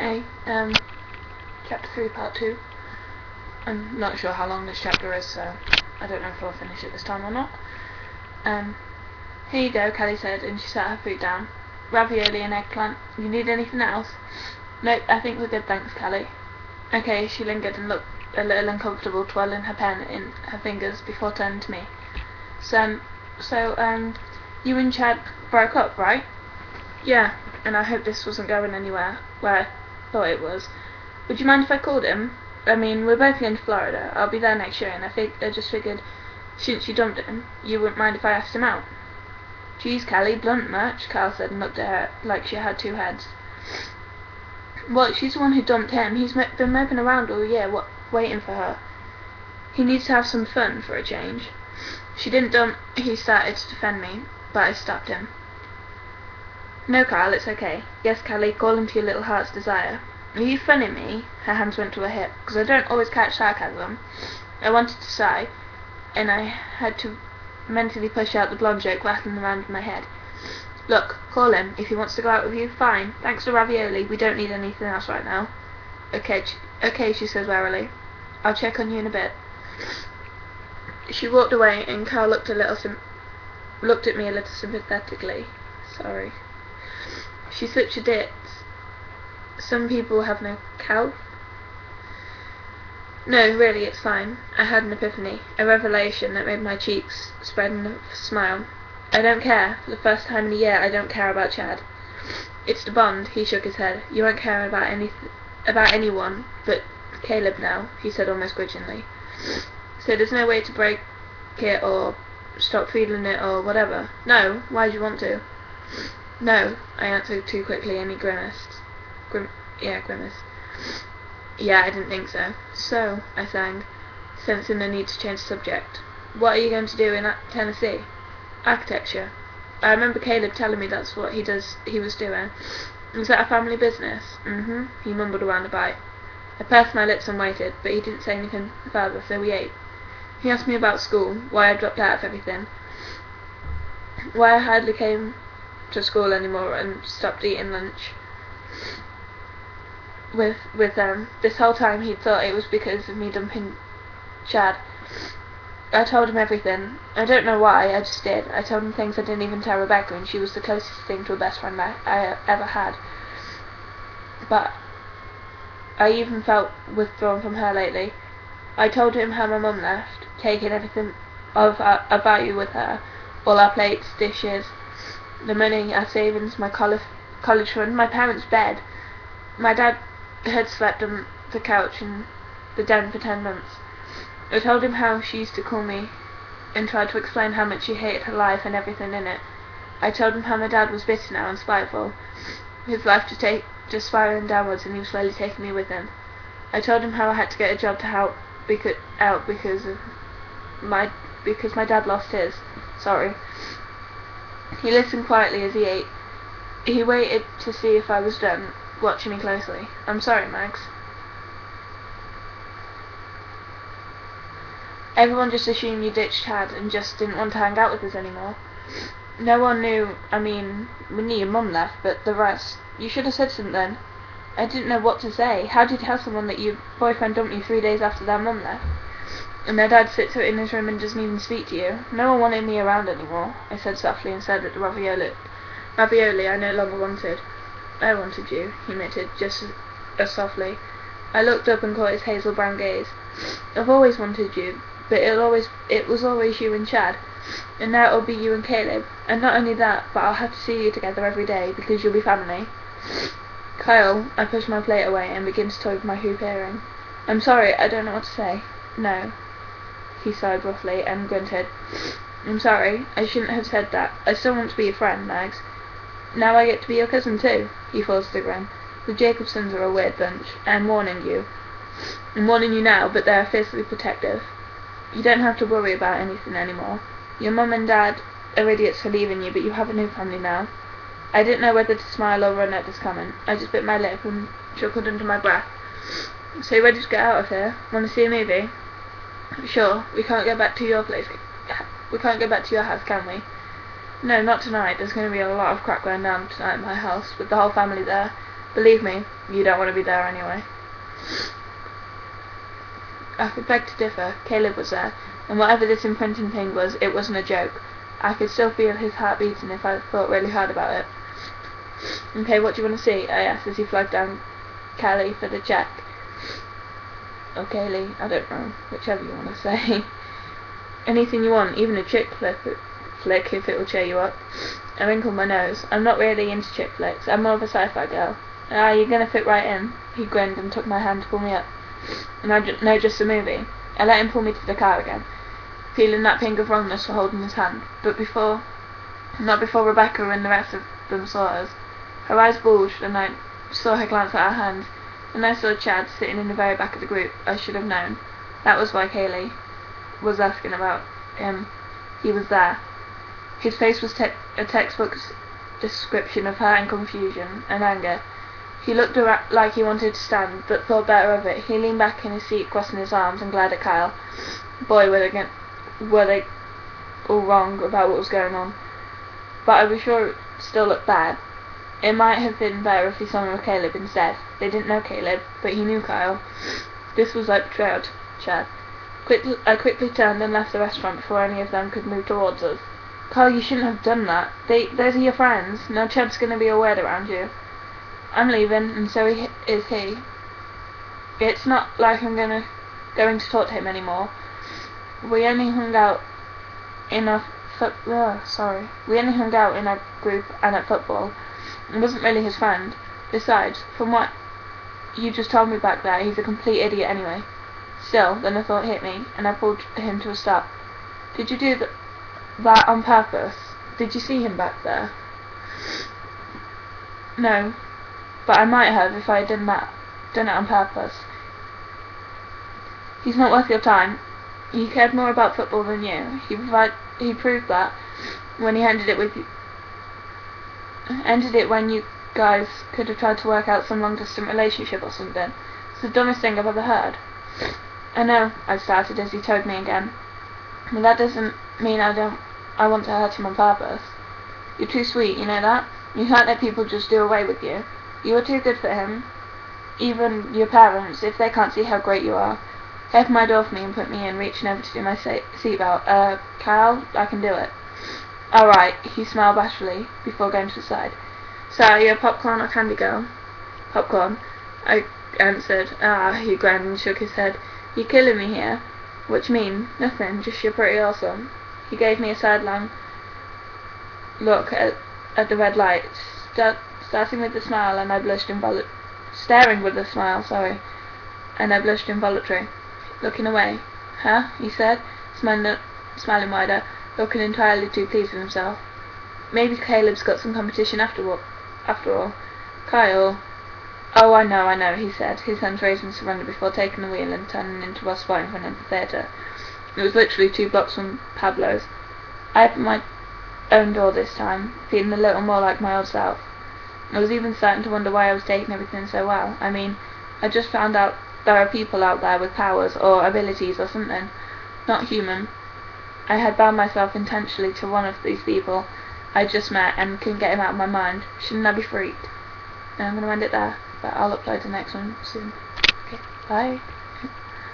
Hey, chapter 3, part 2. I'm not sure how long this chapter is, so I don't know if I'll finish it this time or not. Here you go, Kelly said, and she set her food down. Ravioli and eggplant. You need anything else? Nope, I think we're good, thanks, Kelly. Okay, she lingered and looked a little uncomfortable, twirling her pen in her fingers before turning to me. So, you and Chad broke up, right? Yeah, and I hope this wasn't going anywhere where I thought it was. Would you mind if I called him? I mean, we're both going to Florida. I'll be there next year, and I just figured, since you dumped him, you wouldn't mind if I asked him out. Geez, Kelly, blunt much, Carl said and looked at her like she had two heads. What, she's the one who dumped him. He's been moping around all year, waiting for her. He needs to have some fun for a change. She didn't dump. He started to defend me, but I stopped him. No, Carl, it's okay. Yes, Kelly, call him to your little heart's desire. Are you funning me? Her hands went to her hip, because I don't always catch sarcasm. I wanted to sigh, and I had to mentally push out the blonde joke rattling around in my head. Look, call him. If he wants to go out with you, fine. Thanks to ravioli, we don't need anything else right now. Okay, she said warily. I'll check on you in a bit. She walked away, and Carl looked at me a little sympathetically. Sorry. She's such a ditz. Some people have no cow. No, really, it's fine. I had an epiphany, a revelation that made my cheeks spread in a smile. I don't care. For the first time in a year, I don't care about Chad. It's the bond. He shook his head. You won't care about anyone but Caleb now, he said almost grudgingly. So there's no way to break it or stop feeling it or whatever? No. Why'd you want to? No, I answered too quickly, and he grimaced. Grimaced. Yeah, I didn't think so. So, I sang, sensing the need to change the subject. What are you going to do in Tennessee? Architecture. I remember Caleb telling me that's what he was doing. Is that a family business? He mumbled around a bite. I pursed my lips and waited, but he didn't say anything further, so we ate. He asked me about school, why I dropped out of everything, why I hardly came to school anymore and stopped eating lunch with them. This whole time he'd thought it was because of me dumping Chad. I told him everything. I don't know why, I just did. I told him things I didn't even tell Rebecca, and she was the closest thing to a best friend I ever had. But I even felt withdrawn from her lately. I told him how my mum left, taking everything of value with her, all our plates, dishes, the money, our savings, my college fund, my parents' bed. My dad had slept on the couch in the den for 10 months. I told him how she used to call me and tried to explain how much she hated her life and everything in it. I told him how my dad was bitter now and spiteful. His life just spiraling downwards, and he was slowly taking me with him. I told him how I had to get a job to help because my dad lost his. Sorry. He listened quietly as he ate. He waited to see if I was done, watching me closely. I'm sorry, Max. Everyone just assumed you ditched Chad and just didn't want to hang out with us anymore. No one knew. I mean, we knew your mum left, but the rest. You should have said something. I didn't know what to say. How do you tell someone that your boyfriend dumped you 3 days after their mum left? And their dad sits in his room and doesn't even speak to you. No one wanted me around anymore, I said softly, and said at the ravioli I no longer wanted. I wanted you, he admitted, just as softly. I looked up and caught his hazel brown gaze. I've always wanted you, but it was always you and Chad, and now it'll be you and Caleb. And not only that, but I'll have to see you together every day, because you'll be family. Kyle, I pushed my plate away and began to toy with my hoop earring. I'm sorry, I don't know what to say. No. He sighed roughly and grunted. I'm sorry, I shouldn't have said that. I still want to be your friend, Mags. Now I get to be your cousin too, he forced a grin. The Jacobsons are a weird bunch. I'm warning you. I'm warning you now, but they're fiercely protective. You don't have to worry about anything anymore. Your mum and dad are idiots for leaving you, but you have a new family now. I didn't know whether to smile or run at this comment. I just bit my lip and chuckled under my breath. So you ready to get out of here? Want to see a movie? Sure. We can't go back to your place. We can't go back to your house, can we? No, not tonight. There's going to be a lot of crap going down tonight at my house, with the whole family there. Believe me, you don't want to be there anyway. I could beg to differ. Caleb was there, and whatever this imprinting thing was, it wasn't a joke. I could still feel his heart beating if I thought really hard about it. Okay, what do you want to see? I asked as he flagged down Kelly for the check. Or Kaylee, I don't know, whichever you want to say. Anything you want, even a chick flick if it will cheer you up. I wrinkled my nose. I'm not really into chick flicks. I'm more of a sci-fi girl. Ah, you're gonna fit right in. He grinned and took my hand to pull me up. No, just a movie. I let him pull me to the car again, feeling that ping of wrongness for holding his hand. But not before Rebecca and the rest of them saw us. Her eyes bulged, and I saw her glance at our hands. And I saw Chad sitting in the very back of the group. I should have known. That was why Kaylee was asking about him. He was there. His face was a textbook description of hurt and confusion and anger. He looked like he wanted to stand, but thought better of it. He leaned back in his seat, crossing his arms, and glared at Kyle. Boy, were they all wrong about what was going on. But I was sure it still looked bad. It might have been better if he saw me with Caleb instead. They didn't know Caleb, but he knew Kyle. This was like betrayal to Chad. I quickly turned and left the restaurant before any of them could move towards us. Kyle, you shouldn't have done that. Those are your friends. Now Chad's going to be a weird around you. I'm leaving, and so is he. It's not like I'm going to talk to him anymore. We only hung out in our group and at football. It wasn't really his friend. Besides, from what you just told me back there, he's a complete idiot anyway. Still, then a thought hit me, and I pulled him to a stop. Did you do that on purpose? Did you see him back there? No, but I might have if I had done it on purpose. He's not worth your time. He cared more about football than you. He proved that when he ended it when you guys could have tried to work out some long-distance relationship or something. It's the dumbest thing I've ever heard. I know, I started as he told me again. But that doesn't mean I want to hurt him on purpose. You're too sweet, you know that? You can't let people just do away with you. You are too good for him. Even your parents, if they can't see how great you are. He opened my door for me and put me in, reaching over to do my seatbelt. Kyle, I can do it. Alright, he smiled bashfully before going to the side. So, are you a popcorn or candy girl? Popcorn, I answered. He grinned and shook his head. You're killing me here. What do you mean? Nothing, just you're pretty awesome. He gave me a sidelong look at the red light, starting with a smile, and I blushed staring with a smile, and I blushed involuntarily. Looking away. Huh? He said, smiling wider, looking entirely too pleased with himself. Maybe Caleb's got some competition after all. Kyle. Oh, I know, he said, his hands raised in surrender before taking the wheel and turning into our spot in front of the theatre. It was literally 2 blocks from Pablo's. I opened my own door this time, feeling a little more like my old self. I was even starting to wonder why I was taking everything so well. I mean, I just found out there are people out there with powers or abilities or something. Not human. I had bound myself intentionally to one of these people I just met and couldn't get him out of my mind. Shouldn't I be freaked? And I'm going to end it there, but I'll upload the next one soon. Okay, bye.